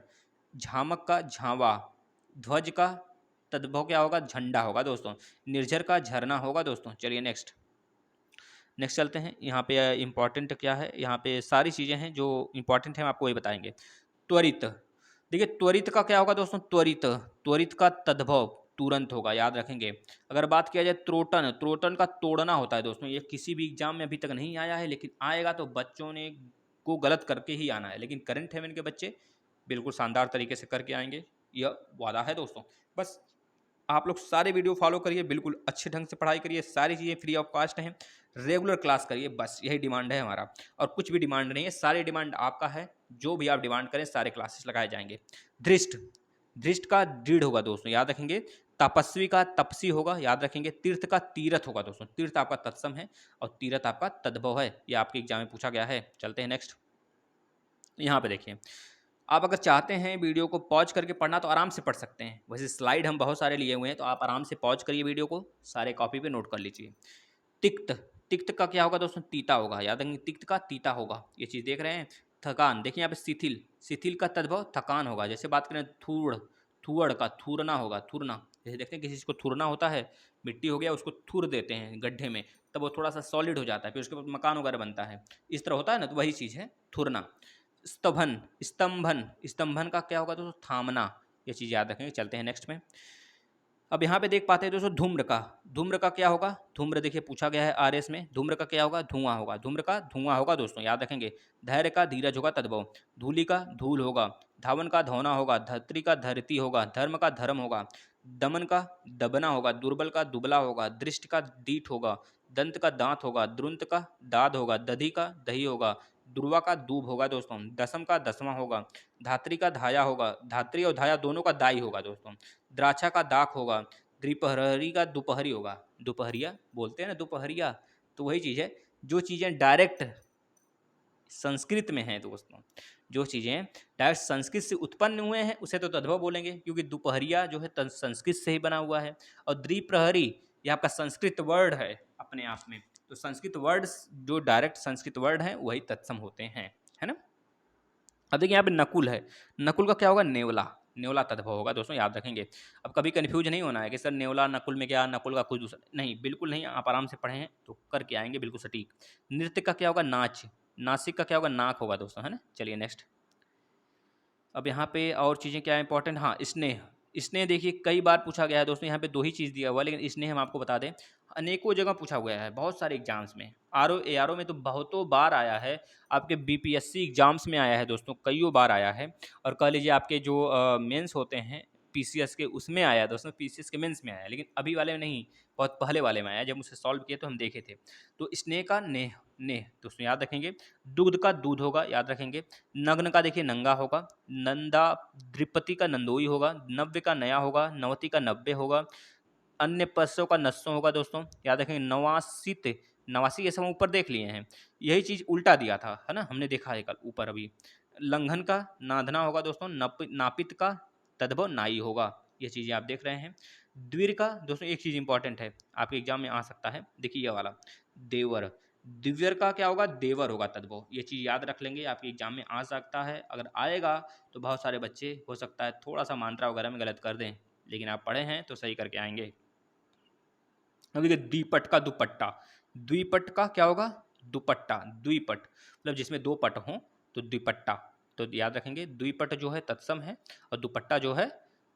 झामक का झावा, ध्वज का तद्भव क्या होगा? झंडा होगा दोस्तों। निर्झर का झरना होगा दोस्तों। चलिए नेक्स्ट, नेक्स्ट चलते हैं। यहाँ पे इंपॉर्टेंट क्या है, यहाँ पे सारी चीज़ें हैं जो इंपॉर्टेंट हैं, हम आपको वही बताएंगे। त्वरित, देखिए त्वरित का क्या होगा दोस्तों? त्वरित, त्वरित का तद्भव तुरंत होगा, याद रखेंगे। अगर बात किया जाए त्रोटन, त्रोटन का तोड़ना होता है दोस्तों। ये किसी भी एग्जाम में अभी तक नहीं आया है, लेकिन आएगा तो बच्चों ने को गलत करके ही आना है, लेकिन करंट हेवन के बच्चे बिल्कुल शानदार तरीके से करके आएंगे, यह वादा है दोस्तों। बस आप लोग सारे वीडियो फॉलो करिए, बिल्कुल अच्छे ढंग से पढ़ाई करिए, सारी चीज़ें फ्री ऑफ कॉस्ट हैं, रेगुलर क्लास करिए, बस यही डिमांड है हमारा, और कुछ भी डिमांड नहीं है, सारी डिमांड आपका है। जो भी आप डिमांड करें सारे क्लासेस लगाए जाएंगे। धृष्ट, धृष्ट का दृढ़ होगा दोस्तों, याद रखेंगे। तपस्वी का तपसी होगा, याद रखेंगे। तीर्थ का तीरथ होगा दोस्तों, तीर्थ आपका तत्सम है और तीरथ आपका तद्भव है, ये आपके एग्जाम में पूछा गया है। चलते हैं नेक्स्ट। यहाँ पे देखिए, आप अगर चाहते हैं वीडियो को पॉज करके पढ़ना तो आराम से पढ़ सकते हैं, वैसे स्लाइड हम बहुत सारे लिए हुए हैं, तो आप आराम से पॉज करिए वीडियो को, सारे कॉपी पे नोट कर लीजिए। तिक्त, तिक्त का क्या होगा दोस्तों? तीता होगा, याद रखेंगे। तिक्त का तीता होगा, ये चीज़ देख रहे हैं। थकान, देखिए यहाँ पे शिथिल, शिथिल का तद्भव थकान होगा। जैसे बात करें थूड़, थुअड़ का थूरना होगा, थूरना। जैसे देखते हैं किसी चीज़ को थूरना होता है, मिट्टी हो गया उसको थूर देते हैं गड्ढे में, तब वो थोड़ा सा सॉलिड हो जाता है, फिर उसके बाद मकान वगैरह बनता है, इस तरह होता है ना, तो वही चीज़ है थूरना। स्तंभन, स्तंभन, स्तंभन का क्या होगा दोस्तों? थामना, ये चीज़ याद रखेंगे। चलते हैं नेक्स्ट में। अब यहाँ पे देख पाते हैं दोस्तों धूम्र का, धूम्र का क्या होगा? धूम्र देखिए पूछा गया है आरएस में, धूम्र का क्या होगा? धुआं होगा, धूम्र का धुआं होगा दोस्तों, याद रखेंगे। धैर्य का धीरज होगा तद्भव, धूलि का धूल होगा, धावन का धौना होगा, धरती का धरती होगा, धर्म का धर्म होगा, दमन का दबना होगा, दुर्बल का दुबला होगा, दृष्ट का दीठ होगा, दंत का दांत होगा, द्रुंत का दाद होगा, दधि का दही होगा, ध्रुवा का दूब होगा दोस्तों, दशम का दसवां होगा, धात्री का धाया होगा, धात्री और धाया दोनों का दाई होगा दोस्तों, द्राक्षा का दाक होगा, द्विप्रहरी का दोपहरी होगा, दोपहरिया बोलते हैं ना दोपहरिया, तो वही चीज़ है। जो चीज़ें डायरेक्ट संस्कृत में हैं दोस्तों, जो चीज़ें डायरेक्ट संस्कृत से उत्पन्न हुए हैं उसे तो तद्भव बोलेंगे, क्योंकि दोपहरिया जो है संस्कृत से ही बना हुआ है। और द्विप्रहरी ये आपका संस्कृत वर्ड है अपने आप में, तो संस्कृत वर्ड्स जो डायरेक्ट संस्कृत वर्ड हैं वही तत्सम होते हैं, है ना। अब देखिए यहाँ पे नकुल है, नकुल का क्या होगा, नेवला, नेवला तद्भव होगा दोस्तों, याद रखेंगे। अब कभी कन्फ्यूज नहीं होना है कि सर नेवला नकुल में क्या, नकुल का कुछ दूसरा नहीं, बिल्कुल नहीं, आप आराम से पढ़े हैं तो करके आएंगे बिल्कुल सटीक। नृत्य का क्या होगा, नाच, नासिक का क्या होगा, नाक होगा दोस्तों, है ना। चलिए नेक्स्ट। अब यहाँ पे और चीज़ें क्या इंपॉर्टेंट, हाँ स्नेह, स्नेह देखिए कई बार पूछा गया है दोस्तों, यहाँ पे दो ही चीज़ दिया हुआ है, लेकिन स्नेह हम आपको बता दें अनेकों जगह पूछा हुआ है, बहुत सारे एग्जाम्स में, ARO में तो बहुतों बार आया है, आपके BPSC एग्जाम्स में आया है दोस्तों, कईयों बार आया है। और कह लीजिए आपके जो मेंस होते हैं PCS के, उसमें आया है दोस्तों, PCS के मेंस में आया है, लेकिन अभी वाले में नहीं, बहुत पहले वाले में आया, जब उसे सॉल्व किए तो हम देखे थे। तो स्नेह का नेह, नेह दोस्तों याद रखेंगे। दुग्ध का दूध होगा, याद रखेंगे। नग्न का देखिए नंगा होगा, नंदा द्रिपति का नंदोई होगा, नव्य का नया होगा, नवती का नब्बे होगा, अन्य पशुओं का नस्सों होगा दोस्तों, याद रखेंगे। नवासित, नवासी ये सब हम ऊपर देख लिए हैं, यही चीज़ उल्टा दिया था, है ना, हमने देखा है कल ऊपर अभी। लंघन का नाधना होगा दोस्तों, नापित का तद्भव नाई होगा, ये चीज़ें आप देख रहे हैं। द्विर का दोस्तों एक चीज़ इंपॉर्टेंट है, आपके एग्जाम में आ सकता है, देखिए ये वाला देवर, दिव्यर का क्या होगा, देवर होगा तद्भव, ये चीज़ याद रख लेंगे, आपके एग्जाम में आ सकता है। अगर आएगा तो बहुत सारे बच्चे हो सकता है थोड़ा सा मात्रा वगैरह में गलत कर दें, लेकिन आप पढ़े हैं तो सही करके आएंगे। अब देखिए द्विपट का दुपट्टा, द्विपट का क्या होगा, दुपट्टा, द्विपट मतलब जिसमें दो पट हों तो द्विपट्टा, तो याद रखेंगे द्विपट जो है तत्सम है और दुपट्टा जो है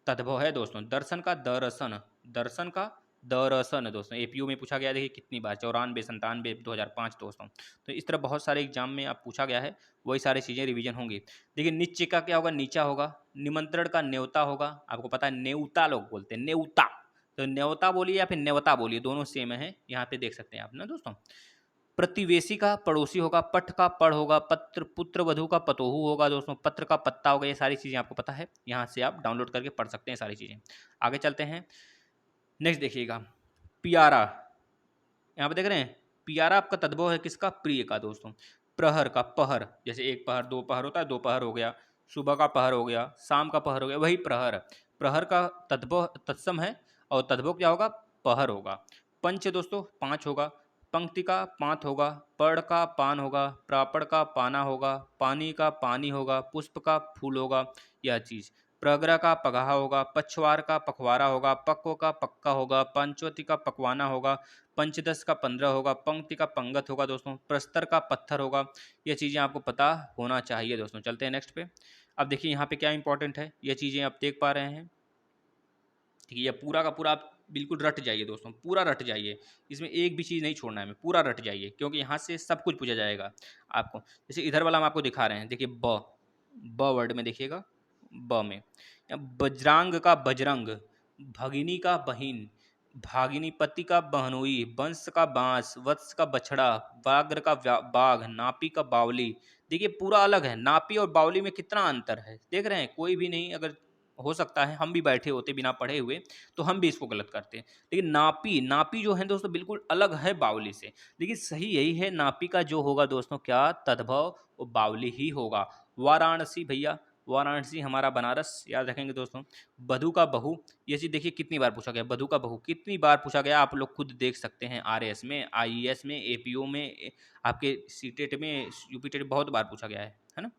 तद्भव है दोस्तों। दर्शन का दरसन, दर्शन का दरसन दोस्तों, APU में पूछा गया, देखिए कितनी बार, 94, 97, 2005 दोस्तों। तो इस तरह बहुत सारे एग्जाम में आप पूछा गया है, वही सारी चीज़ें रिवीजन होंगी। देखिए निच्च का क्या होगा, नीचा होगा। निमंत्रण का न्योता होगा, आपको पता है नेवता लोग बोलते हैं, नेवता, तो न्योता बोलिए या फिर न्यवता बोलिए, दोनों सेम है, यहाँ पे देख सकते हैं आप ना दोस्तों। प्रतिवेशी का पड़ोसी होगा, पट का पढ़ होगा, पत्र पुत्र वधु का पतोहू होगा दोस्तों, पत्र का पत्ता होगा, ये सारी चीज़ें आपको पता है, यहाँ से आप डाउनलोड करके पढ़ सकते हैं सारी चीज़ें। आगे चलते हैं, नेक्स्ट देखिएगा, पियारा, यहाँ पे देख रहे हैं, पियारा आपका तद्भव है किसका, प्रिय का दोस्तों। प्रहर का पहर, जैसे एक पहर दो पहर होता है, दो पहर हो गया, सुबह का पहर हो गया, शाम का पहर हो गया, वही प्रहर, प्रहर का तद्भव तत्सम है और तद्भव क्या होगा, पहर होगा। पंच दोस्तों पाँच होगा, पंक्ति का पांत होगा, पर्ण का पान होगा, प्रापड़ का पाना होगा, पानी का पानी होगा, पुष्प का फूल होगा, यह चीज़। प्रग्रह का पगाहा होगा, पछवार का पखवारा होगा, पक्व का पक्का होगा, पंचवती का पकवाना होगा, पंचदश का 15 होगा, पंक्ति का पंगत होगा दोस्तों, प्रस्तर का पत्थर होगा, ये चीज़ें आपको पता होना चाहिए दोस्तों। चलते हैं नेक्स्ट पे। अब देखिए यहाँ पे क्या इंपॉर्टेंट है, ये चीज़ें आप देख पा रहे हैं, ठीक है, ये पूरा का पूरा आप बिल्कुल रट जाइए दोस्तों, पूरा रट जाइए, इसमें एक भी चीज़ नहीं छोड़ना है, हमें पूरा रट जाइए, क्योंकि यहाँ से सब कुछ पूछा जाएगा आपको। जैसे इधर वाला हम आपको दिखा रहे हैं, देखिए ब वर्ड में देखिएगा, ब में बजरांग का बजरंग, भगिनी का बहिन, भागिनीपति का बहनोई, वंश का बांस, वत्स का बछड़ा, व्याघ्र का बाघ, नापी का बावली। देखिए पूरा अलग है, नापी और बावली में कितना अंतर है, देख रहे हैं, कोई भी नहीं, अगर हो सकता है हम भी बैठे होते बिना पढ़े हुए तो हम भी इसको गलत करते हैं, लेकिन नापी, नापी जो है दोस्तों बिल्कुल अलग है बावली से, लेकिन सही यही है, नापी का जो होगा दोस्तों क्या तद्भव, वो बावली ही होगा। वाराणसी भैया, वाराणसी हमारा बनारस, याद रखेंगे दोस्तों। बधू का बहू, ये चीज़ देखिए कितनी बार पूछा गया, बधू का बहू कितनी बार पूछा गया, आप लोग खुद देख सकते हैं, RAS में, IES में, APO में, आपके CTET में, UPTET बहुत बार पूछा गया है ना।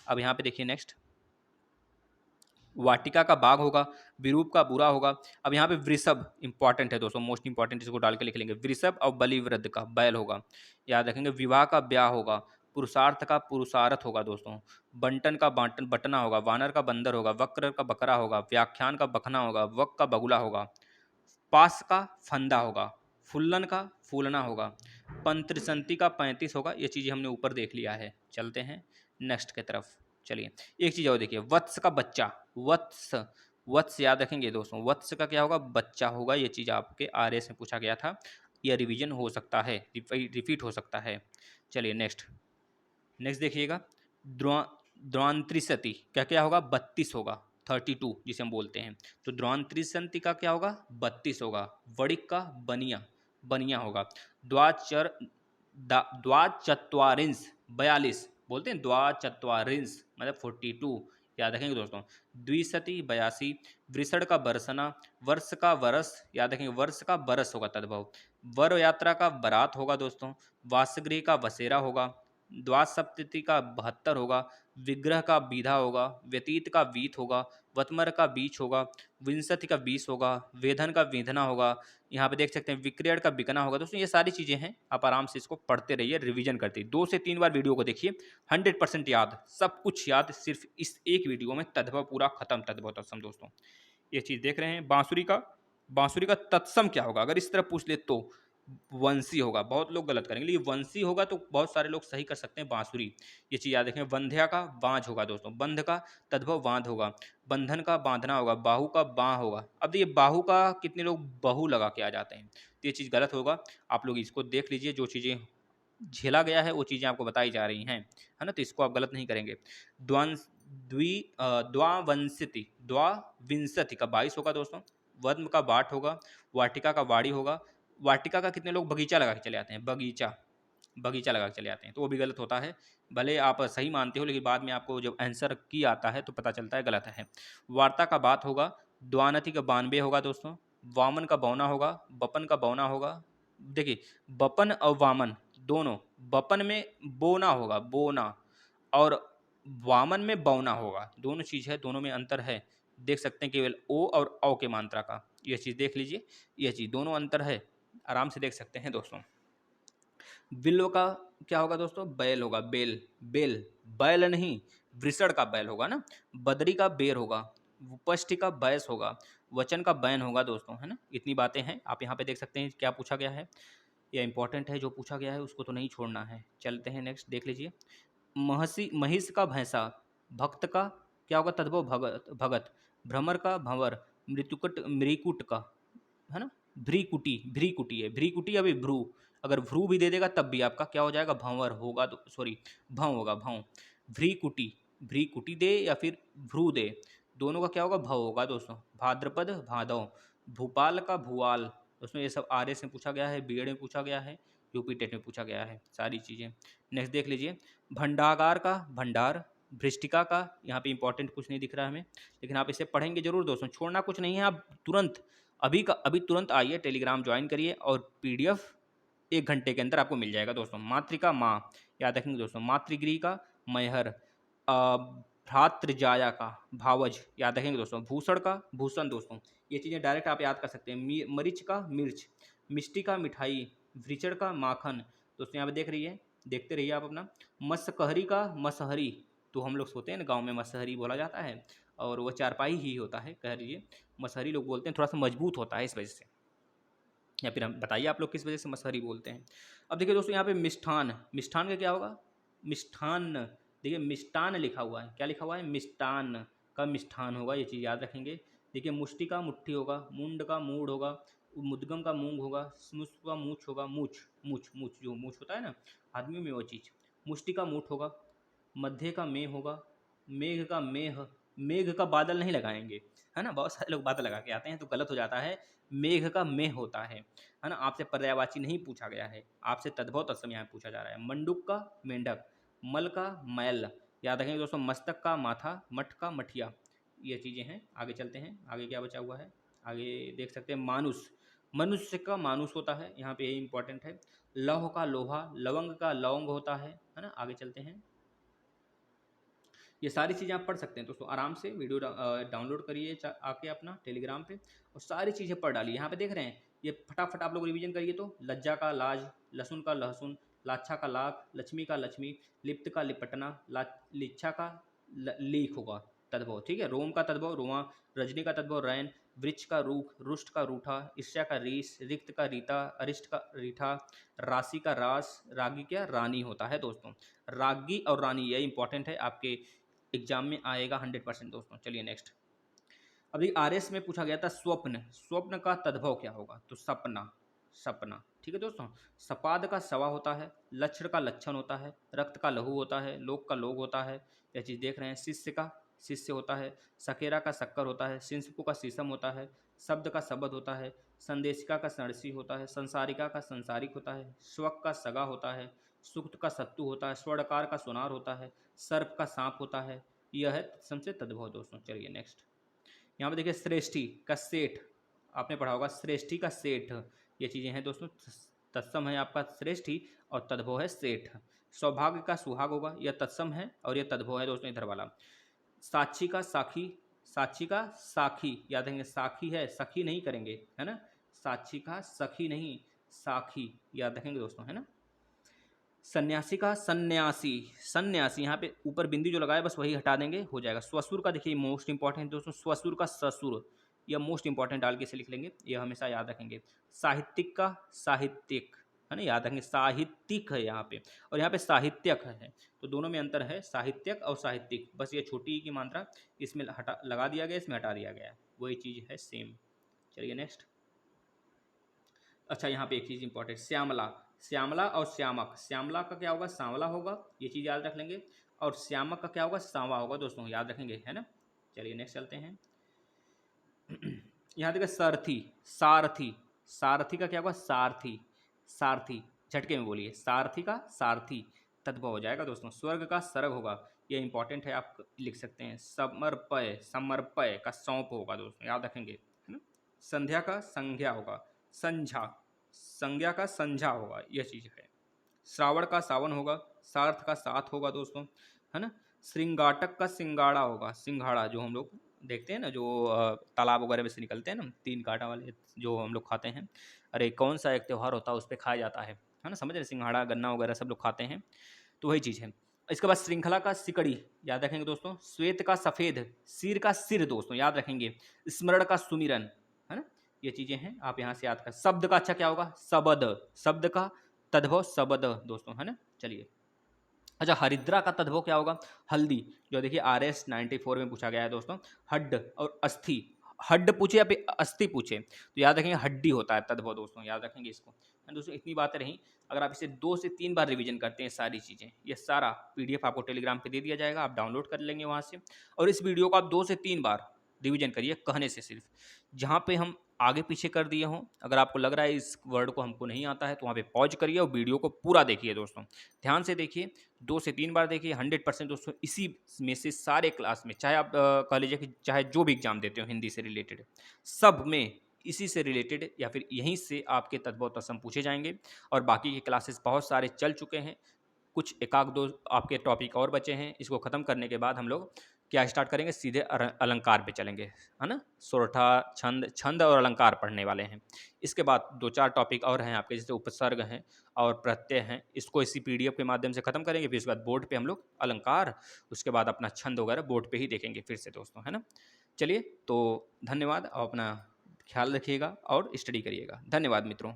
अब यहाँ पे देखिए नेक्स्ट, वाटिका का बाघ होगा, विरूप का बुरा होगा। अब यहाँ पे वृषभ इंपॉर्टेंट है दोस्तों, मोस्ट इंपॉर्टेंट, इसको डाल के लिख लेंगे, वृषभ और बलिवृद्ध का बैल होगा, याद रखेंगे। विवाह का ब्याह होगा, पुरुषार्थ का पुरुषार्थ होगा दोस्तों, बंटन का बांटन बटना होगा, वानर का बंदर होगा, वक्र का बकरा होगा, व्याख्यान का बखना होगा, वक का बगुला होगा, पास का फंदा होगा, फुल्लन का फूलना होगा, पंत्रिसंति का 35 होगा, ये चीज़ें हमने ऊपर देख लिया है। चलते हैं नेक्स्ट की तरफ, चलिए एक चीज़ और देखिए, वत्स का बच्चा, वत्स, वत्स याद रखेंगे दोस्तों, वत्स का क्या होगा, बच्चा होगा, ये चीज़ आपके RAS में पूछा गया था, यह रिवीजन हो सकता है, रिपीट हो सकता है। चलिए नेक्स्ट, नेक्स्ट देखिएगा, द्रोण द्रोणांत्रिसति क्या क्या होगा, 32 होगा, 32 जिसे हम बोलते हैं। तो द्रोणांत्रिसंति का क्या होगा, 32 होगा। वणिक का बनिया, बनिया होगा। द्वाचर द्वाचत्वारिंश 42 बोलते हैं, द्वाचत्वारिंश मतलब 42, याद रखेंगे दोस्तों। द्विशति 82, वृषण का बरसना, वर्ष का वरस, याद रखेंगे वर्ष का बरस होगा तद्भव। वर यात्रा का बरात होगा दोस्तों। वासगृह का वसेरा होगा। द्वासप्तति का 72 होगा। विग्रह का बीधा होगा। व्यतीत का वीत होगा। वतमर का बीच होगा। विंशति का 20 होगा। वेधन का वेधना होगा। यहाँ पे देख सकते हैं विक्रयण का बिकना होगा। दोस्तों ये सारी चीज़ें हैं, आप आराम से इसको पढ़ते रहिए, रिवीजन करते रहिए, 2 से 3 बार वीडियो को देखिए, 100% याद, सब कुछ याद सिर्फ इस एक वीडियो में, तद्भव पूरा खत्म, तद्भव तत्सम। दोस्तों ये चीज़ देख रहे हैं। बांसुरी का तत्सम क्या होगा, अगर इस तरह पूछ ले तो वंशी होगा। बहुत लोग गलत करेंगे, लेकिन वंशी होगा तो बहुत सारे लोग सही कर सकते हैं बांसुरी, ये चीज़ याद रखें। वंध्या का बांझ होगा दोस्तों। बंध का तद्भव बांध होगा। बंधन का बांधना होगा। बाहु का बाँ होगा। अब देखिए बाहु का कितने लोग बहु लगा के आ जाते हैं, तो ये चीज़ गलत होगा। आप लोग इसको देख लीजिए, जो चीज़ें झेला गया है वो चीज़ें आपको बताई जा रही हैं, है ना, तो इसको आप गलत नहीं करेंगे। द्वंस द्वाविंशति का 22 होगा दोस्तों। वद्म का बाट होगा। वाटिका का वाड़ी होगा। वाटिका का कितने लोग बगीचा लगा के चले आते हैं, बगीचा, बगीचा लगा के चले आते हैं, तो वो भी गलत होता है। भले आप सही मानते हो, लेकिन बाद में आपको जब आंसर की आता है तो पता चलता है गलत है। वार्ता का बात होगा। द्वानति का 92 होगा दोस्तों। वामन का बौना होगा। बपन का बौना होगा। देखिए बपन और वामन दोनों, बपन में बोना होगा, बोना, और वामन में बौना होगा, दोनों चीज़ है, दोनों में अंतर है। देख सकते हैं केवल ओ और औ के मात्रा का, यह चीज़ देख लीजिए, यह चीज़ दोनों अंतर है, आराम से देख सकते हैं दोस्तों। बिल्व का क्या होगा दोस्तों, बैल होगा, बेल, बेल, बैल नहीं, वृषण का बैल होगा ना। बदरी का बेर होगा। उपष्टि का बैस होगा। वचन का बैन होगा दोस्तों, है ना। इतनी बातें हैं, आप यहाँ पे देख सकते हैं क्या पूछा गया है, यह इंपॉर्टेंट है, जो पूछा गया है उसको तो नहीं छोड़ना है। चलते हैं नेक्स्ट, देख लीजिए। महसी महिष का भैंसा। भक्त का क्या होगा, तद्भव भगत, भगत। भ्रमर का भंवर। मृत्युकट मृकुट का, है ना। भ्रीकुटी, भ्रीकुटी है, भ्रीकुटी अभी भ्रू, अगर भ्रू भी दे देगा तब भी आपका क्या हो जाएगा, भंवर होगा, तो सॉरी भव होगा, भव। भ्रीकुटी, भ्रीकुटी दे या फिर भ्रू दे, दोनों का क्या होगा, भव होगा दोस्तों। भाद्रपद भादव। भूपाल का भूआल, दोस्तों ये सब आर्य से पूछा गया है, बीएड में पूछा गया है, यूपी टेट में पूछा गया है, सारी चीज़ें। नेक्स्ट देख लीजिए। भंडागार का भंडार। भृष्टिका का, यहाँ पे इंपॉर्टेंट कुछ नहीं दिख रहा है हमें, लेकिन आप इसे पढ़ेंगे जरूर दोस्तों, छोड़ना कुछ नहीं है। आप तुरंत अभी का अभी तुरंत आइए, टेलीग्राम ज्वाइन करिए, और पीडीएफ 1 घंटे के अंदर आपको मिल जाएगा दोस्तों। मातृका माँ, याद रखेंगे दोस्तों। मातृगृह का मैहर। भ्रातृजाया का भावज, याद रखेंगे दोस्तों। भूषण का भूषण दोस्तों, ये चीज़ें डायरेक्ट आप याद कर सकते हैं। मरीच का मिर्च। मिष्टी का मिठाई। भ्रीचड़ का माखन, दोस्तों यहाँ पे देख रही है, देखते रहिए आप अपना। मत्स्यकहरी का मसहरी, तो हम लोग सोते हैं ना गाँव में, मसहरी बोला जाता है, और वो चारपाई ही होता है, कह लीजिए मसहरी लोग बोलते हैं, थोड़ा सा मजबूत होता है इस वजह से, या फिर हम बताइए आप लोग किस वजह से मसहरी बोलते हैं। अब देखिए दोस्तों यहाँ पे मिष्ठान, मिष्ठान का क्या होगा, मिष्ठान, देखिए मिष्टान लिखा हुआ है, क्या लिखा हुआ है, मिष्टान का मिष्ठान होगा, ये चीज़ याद रखेंगे। देखिए मुष्टि का मुट्ठी होगा। मुंड का मूड होगा। मुद्गम का मूंग होगा। स्मुष्ट का मूछ होगा, मूछ, मूछ, मूछ, जो मूछ होता है ना आदमी में, वो चीज़। मुष्टि का मूठ होगा। मध्य का मेह होगा। मेघ का मेह, मेघ का बादल नहीं लगाएंगे, है ना, बहुत सारे लोग बादल लगा के आते हैं तो गलत हो जाता है। मेघ का मेह होता है ना। आपसे पर्यायवाची नहीं पूछा गया है, आपसे तद्भव तत्सम यहाँ पूछा जा रहा है। मंडूक का मेंढक। मल का मैल, याद रखेंगे दोस्तों। मस्तक का माथा। मठ का मठिया, ये चीज़ें हैं। आगे चलते हैं, आगे क्या बचा हुआ है, आगे देख सकते हैं। मानुष, मनुष्य का मानुष होता है, यहाँ पे यही इंपॉर्टेंट है। लौह का लोहा। लवंग का लौंग होता है ना। आगे चलते हैं, ये सारी चीज़ें आप पढ़ सकते हैं दोस्तों, आराम से वीडियो डाउनलोड करिए आके अपना टेलीग्राम पे, और सारी चीज़ें पढ़ डालिए। यहाँ पे देख रहे हैं, ये फटाफट आप लोग रिवीजन करिए। तो लज्जा का लाज। लहसुन का लहसुन। लाच्छा का लाख। लक्ष्मी का लक्ष्मी। लिप्त का लिपटना। लिच्छा का लीख होगा तद्भव, ठीक है। रोम का तद्भव रोमा। रजनी का तद्भव रैन। वृक्ष का रूख। रुष्ट का रूठा। ईर्ष्या का रीस। रिक्त का रीता। अरिष्ट का रीठा। राशि का रास। रागी क्या, रानी होता है दोस्तों। रागी और रानी, यह इंपॉर्टेंट है, आपके एग्जाम में आएगा 100% दोस्तों। चलिए नेक्स्ट। अभी आरएस में पूछा गया था स्वप्न। स्वप्न का तद्भव क्या होगा, तो सपना। सपना। ठीक है दोस्तों। सपाद का सवा होता है, लक्षण का लक्षण होता है, रक्त का लहू होता है, लोक का लोग होता है, यह चीज़ देख रहे हैं। शिष्य का शिष्य होता है, सकेरा का शक्कर होता है, शिंशपु का शीशम होता है, शब्द का शब्द होता है, संदेशिका का संरसी होता है, संसारिका का संसारिक होता है, स्वक का सगा होता है, सुक्त का सत्तु होता है, स्वर्णकार का सोनार होता है, सर्प का सांप होता है। यह है तत्सम से तद्भव दोस्तों। चलिए नेक्स्ट। यहाँ पे देखिए श्रेष्ठी का सेठ, आपने पढ़ा होगा श्रेष्ठी का सेठ, ये चीज़ें हैं दोस्तों। तत्सम है आपका श्रेष्ठी और तद्भव है सेठ। सौभाग्य का सुहाग होगा, यह तत्सम है और यह तद्भव है दोस्तों इधर वाला। साक्षी का साखी, साक्षी का साखी, याद रखेंगे साखी है, सखी नहीं करेंगे, है ना। साक्षी का सखी नहीं, साखी याद रखेंगे दोस्तों, है ना। सन्यासी का सन्यासी, सन्यासी यहाँ पे ऊपर बिंदी जो लगाया बस वही हटा देंगे, हो जाएगा। स्वसुर का देखिए मोस्ट इंपॉर्टेंट दोस्तों, स्वसुर का ससुर, यह मोस्ट इंपॉर्टेंट डाल के इसे लिख लेंगे, यह हमेशा याद रखेंगे। साहित्यिक का साहित्यिक, है ना, याद रखेंगे साहित्यिक है यहाँ पे, और यहाँ पे साहित्यक है, तो दोनों में अंतर है, साहित्यक और साहित्यिक, बस ये छोटी की मात्रा इसमें हटा लगा दिया गया, इसमें हटा दिया गया, वही चीज़ है सेम। चलिए नेक्स्ट। अच्छा यहाँ पे एक चीज़ इंपॉर्टेंट, श्यामला, श्यामला और श्यामक, श्यामला का क्या होगा, सांवला होगा, ये चीज़ याद रख लेंगे, और श्यामक का क्या होगा, सांवा होगा दोस्तों, याद रखेंगे, है ना। चलिए नेक्स्ट चलते हैं। यहाँ देखिए सारथी, सारथी, सारथी का क्या होगा, सारथी, सारथी, झटके में बोलिए, सारथी का सारथी, तद्भव हो जाएगा दोस्तों। स्वर्ग का सर्ग होगा, ये इंपॉर्टेंट है, आप लिख सकते हैं। समर्पय, समर्पय का सौंप होगा दोस्तों, याद रखेंगे, है ना। संध्या का संज्ञा होगा, संझा, संज्ञा का संझा होगा, यह चीज़ है। श्रावण का सावन होगा, सार्थ का साथ होगा दोस्तों, है ना। श्रृंगाटक का सिंगाड़ा होगा, सिंघाड़ा जो हम लोग देखते हैं ना, जो तालाब वगैरह में से निकलते हैं ना, 3 कांटा वाले जो हम लोग खाते हैं। अरे कौन सा एक त्यौहार होता है उस पर खाया जाता है ना, समझ रहे, सिंघाड़ा गन्ना वगैरह सब लोग खाते हैं, तो वही चीज़ है। इसके बाद श्रृंखला का सिकड़ी, याद रखेंगे दोस्तों। श्वेत का सफ़ेद, सिर का सिर दोस्तों, याद रखेंगे। स्मरण का सुमिरन, है ना, ये चीज़ें हैं, आप यहाँ से याद कर। शब्द का अच्छा क्या होगा, शब्द, शब्द का तद्भव शब्द दोस्तों, है ना। चलिए अच्छा, हरिद्रा का तद्भव क्या होगा, हल्दी, जो देखिए RS 94 में पूछा गया है दोस्तों। हड्ड और अस्थि, हड्ड पूछे या फिर अस्थि पूछे तो याद रखेंगे हड्डी होता है तद्भव दोस्तों, याद रखेंगे इसको। दोस्तों इतनी बातें रहीं, अगर आप इसे 2 से 3 बार रिवीजन करते हैं सारी चीज़ें, ये सारा PDF आपको टेलीग्राम पे दे दिया जाएगा, आप डाउनलोड कर लेंगे वहाँ से, और इस वीडियो को आप 2 से 3 बार रिवीजन करिए कहने से सिर्फ। जहाँ पे हम आगे पीछे कर दिए हों, अगर आपको लग रहा है इस वर्ड को हमको नहीं आता है, तो वहाँ पे पॉज करिए और वीडियो को पूरा देखिए दोस्तों, ध्यान से देखिए, 2 से 3 बार देखिए। 100% दोस्तों इसी में से सारे क्लास में, चाहे आप कह लीजिए कि चाहे जो भी एग्जाम देते हो हिंदी से रिलेटेड, सब में इसी से रिलेटेड या फिर यहीं से आपके तद्भव तत्सम पूछे जाएंगे। और बाकी के क्लासेस बहुत सारे चल चुके हैं, कुछ एक आध दो आपके टॉपिक और बचे हैं, इसको ख़त्म करने के बाद हम लोग क्या स्टार्ट करेंगे, सीधे अलंकार पे चलेंगे, है ना। सोरठा, छंद, छंद और अलंकार पढ़ने वाले हैं। इसके बाद 2-4 टॉपिक और हैं आपके, जैसे उपसर्ग हैं और प्रत्यय हैं, इसको इसी PDF के माध्यम से ख़त्म करेंगे। फिर उसके बाद बोर्ड पे हम लोग अलंकार, उसके बाद अपना छंद वगैरह बोर्ड पे ही देखेंगे फिर से दोस्तों, है ना। चलिए तो धन्यवाद, और अपना ख्याल रखिएगा और स्टडी करिएगा। धन्यवाद मित्रों।